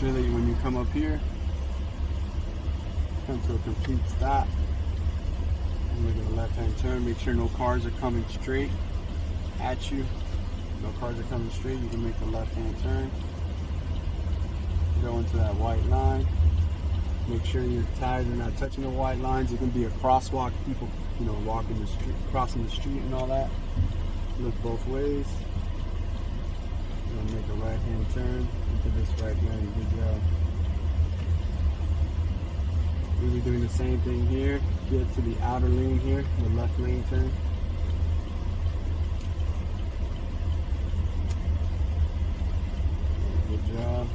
sure that when you come up here, come to a complete stop. And make a left-hand turn. Make sure no cars are coming straight at you. No cars are coming straight. You can make a left-hand turn. Go into that white line. Make sure your tires are not touching the white lines. It can be a crosswalk. People, walking the street, crossing the street, and all that. Look both ways. You're gonna make a right-hand turn into this right lane. Good job. We'll be doing the same thing here. Get to the outer lane here, the left lane turn. Good job.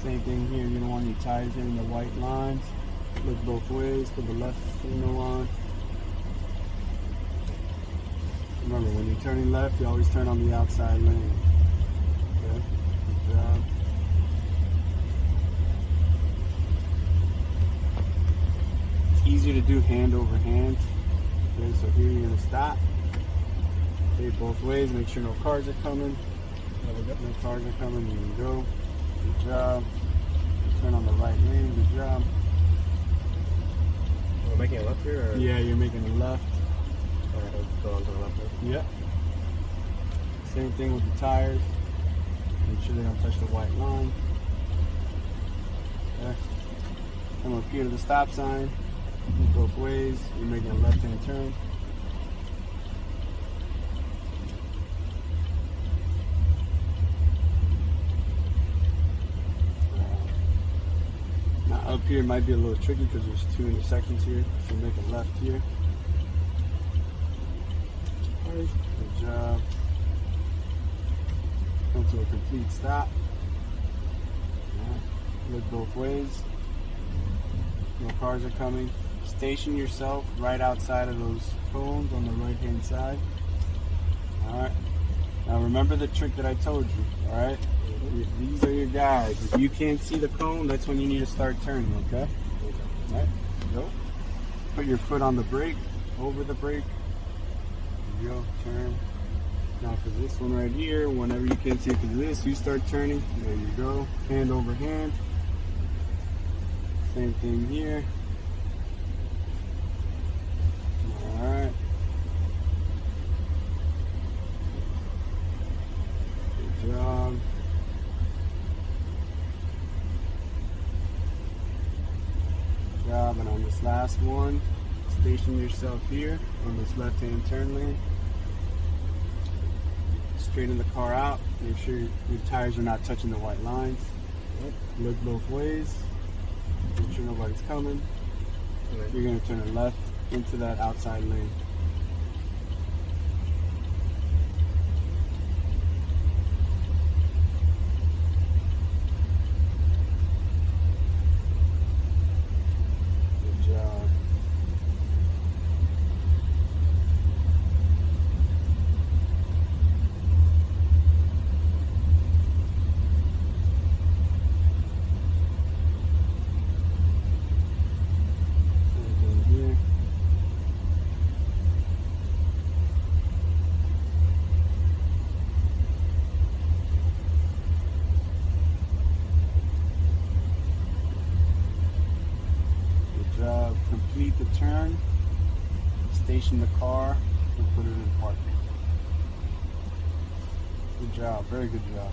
Same thing here. You don't want your tires hitting the white lines. Look both ways. Put the left signal on. Remember, when you're turning left, you always turn on the outside lane. Okay. Good job. Easier to do hand over hand. Okay, so here you're gonna stop. Okay, both ways. Make sure no cars are coming. No cars are coming. You can go. Good job. Turn on the right lane. Good job. We're making a left here? Or? Yeah, you're making a left. Alright, I'll go on to the left. Yep. Same thing with the tires. Make sure they don't touch the white line. Okay. Come up here to the stop sign. Both ways. You're making a left-hand turn. Now up here might be a little tricky because there's two intersections here. So make a left here. Good job. Come to a complete stop. Look both ways. No cars are coming. Station yourself right outside of those cones on the right hand side. Alright. Now remember the trick that I told you. Alright. These are your guys. If you can't see the cone, that's when you need to start turning, okay? Alright. Go. Put your foot on the brake, over the brake. There you go. Turn. Now for this one right here, whenever you can't see it because this, you start turning. There you go. Hand over hand. Same thing here. Alright. Good job. Good job. And on this last one, station yourself here on this left-hand turn lane. Straighten the car out. Make sure your tires are not touching the white lines. Look both ways. Make sure nobody's coming. You're going to turn it left into that outside lane. Good job. Complete the turn, station the car, and put it in park. Good job, very good job.